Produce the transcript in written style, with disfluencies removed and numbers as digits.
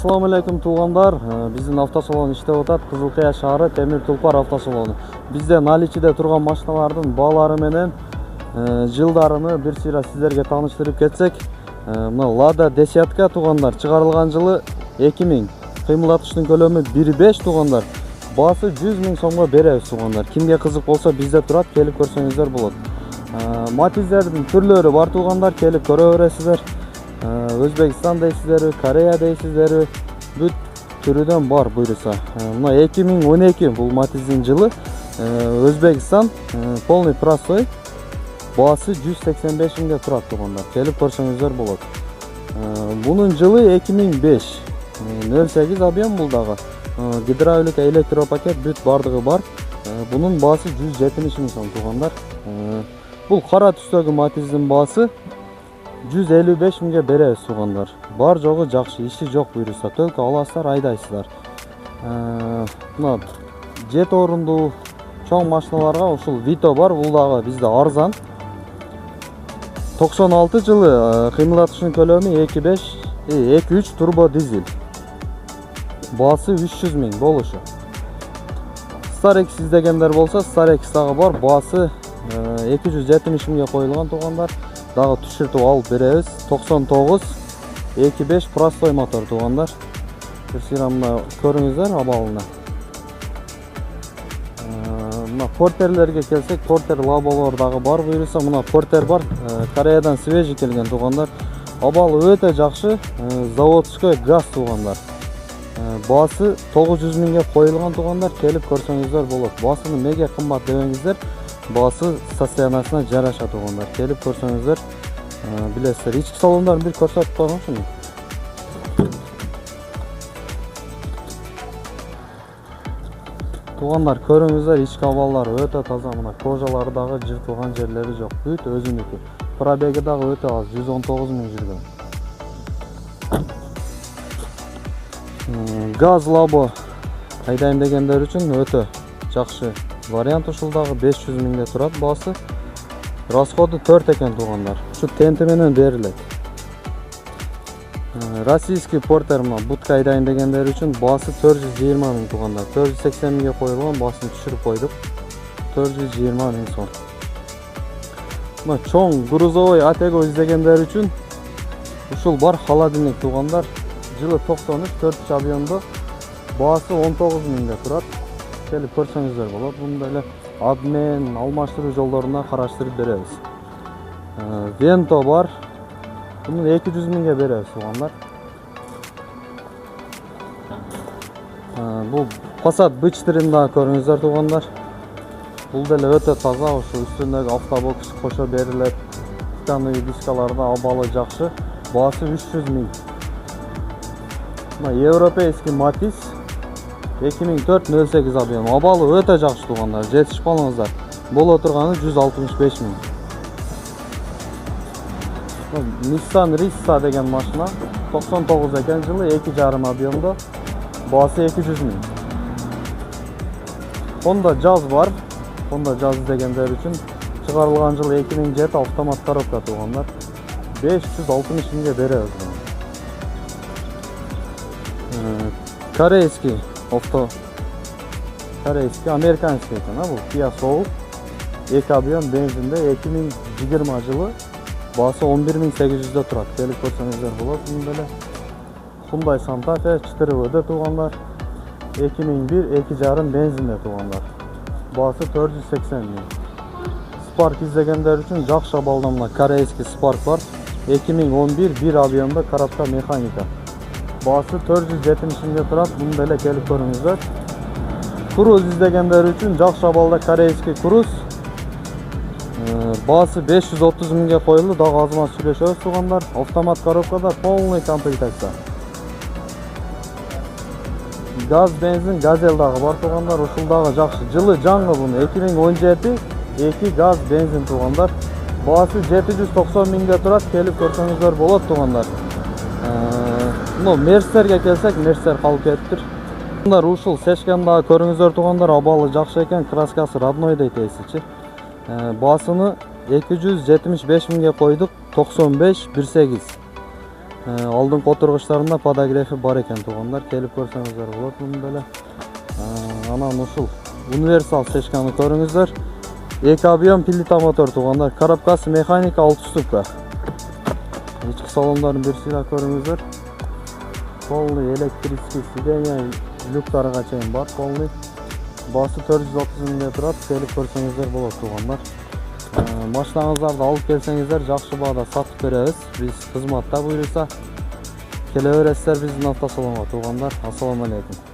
Assalamu alaikum tуугандар. Биздин автосалон иштеп атат. Кызыл Кыя шаары, Темир Тулпар автосалону. Бизде наличиде турган машиналардын баалары менен жылдарыны бир сыйра сиздерге тааныштырып кетсек, мына Lada десятка туугандар чыгарылган жылы 2000. Кыймылдатыштын көлөмү 1.5 туугандар. Баасы 100 000 сомго беребиз туугандар. Кимге кызык болсо бизде турат, келип көрсөңүздөр болот. Матиздердин түрлөрү бар туугандар, келип көрө бересиздер. Өзбекстан дейсиздерби, Корея дейсиздерби, бүт түрүдөн бар буйруса. Мына 2012 бул Матиздин жылы. Өзбекстан полный простой. Баасы 185 000ге турат туугандар. Келип көрсөңүздөр болот. Бунун жылы 2005. 08 объем бул дагы. Гидравлика, электропакет бүт бардыгы бар. Бунун баасы 170 000 сом туугандар. Бул кара түстөгү Матиздин баасы 155 000ге беребиз туугандар. Бар жогу жакшы, иши жок буйруса. Только аласыздар, айдайсыздар. Мына 7 орундуу чоң машиналарга ушул Vito бар, бул дагы бизде арзан. 96 жылы кыймылдатыштын көлөмү 2.3 турбо дизель. Баасы 300 000 болушу. Star X издегендер болсо, Star X дагы бар, баасы 270 000ге коюлган туугандар. Дагы түшүртүп алып беребиз. 99 2.5 простой мотор туугандар. Бир сыйра мына көрүңүздөр абалына. Мына портерлерге келсек, портер лаболор дагы бар буйруса. Мына портер бар, Кореядан свежий келген туугандар. Абалы өтө жакшы, заводской газ туугандар. Баасы 900 000ге коюлган туугандар, келип көрсөңүздөр болот. Баасыны мега кымбат дебеңиздер. Баасы состояниясына жараша туугандар. Келип көрсөңүздөр билесиздер. Ички салондарын бир көрсөтүп койгончумун. Туугандар, көрүңүздөр, ички абаллары өтө таза. Мына кожалары дагы жыртылган жерлери жок. Бүт өзүнүкү. Пробеги дагы өтө аз, 119 000 жүргөн. Газ лабо айдайм дегендер үчүн өтө жакшы вариант. Ушул дагы 500 000ге турат баасы. Расходу 4 экен туугандар. Ушу тенти менен берилет. Российский портер мына будка айдайм дегендер үчүн баасы 420 000 туугандар. 480 000ге коюлган, баасын түшүрүп койдук. 420 000 сом. Мына чоң грузовой Атего издегендер үчүн ушул бар холодильник туугандар. Жылы 93 4 объемдо, баасы 19 000ге турат. Келип көрсөңүздөр болот. Мында эле обмен, алмаштыруу жолдоруна караштырып беребиз. Vento бар. Муну 200 000ге беребиз туугандар. Бул Passat B4-ин дагы көрүңүздөр туугандар. Бул деле өтө таза, ушу үстүндөгү автобокс кошо берилет. Титановый дискаларда абалы жакшы. Баасы 300 000. Европейский Matiz 2004-08 объем. Абалы өтө жакшы туугандар. Жетишип калыңыздар. Боло турганы 165 000. Nissan Rissa деген машина 99 экен жылы, 2.5 объемдо. Баасы 200 000. Honda Jazz бар. Honda Jazz дегендер үчүн чыгарылган жылы 2007 автомат коробка туугандар. 560 000ге беребиз. Корейский авто. Корейский, американский экен, бул Kia Soul. 2 объем бензинде 2020 жылы. Баасы 11 800 турат. Келип көрсөңүздөр болот. Мында эле Hyundai Santa Fe 4W туугандар. 2001 2.5 бензинде туугандар. Баасы 480 000. Spark издегендер үчүн жакшы абалда мына корейский Spark бар. 2011 1 объемдо коробка механика. Баасы 470 000ге турат. Мында эле келип көрүңүздөр. Cruze издегендер үчүн жакшы абалда корейский Cruze. Баасы 530 000ге коюлду. Дагы азмат сүйлөшөбүз туугандар. Автомат коробкада полный комплектация. Газ, бензин, газель дагы бар туугандар. Ушул дагы жакшы. Жылы жаңы буну 2017 2 газ, бензин туугандар. Баасы 790 000ге турат. Келип көрсөңүздөр болот туугандар. Мерстерге келсек, Мерстер калып кетиптир. Туугандар, ушул Сешканы дагы көрүңүздөр туугандар. Абалы жакшы экен, краскасы родной дейт эсичи. Баасыны 275 000ге койдук. 95 18. Алдыңкы отургучтарында подогрефи бар экен туугандар, келип көрсөңүздөр болот муну деле. Анан ушул универсал сечканы көрүңүздөр. 2 объем плита мотор туугандар, коробкасы механика 6 ступка. Ички салондорун бир сыйра көрүңүздөр. Полный электрический сиденье, люктарга чейин бар полный. Басы 430 миң турат, келип көрсөңүздөр болот туугандар. Машинаңыздарды алып келсеңиздер жакшы баада сатып беребиз. Биз кызматта буйруса келе бересиздер биздин автосалонго туугандар. Ассаламу алейкум.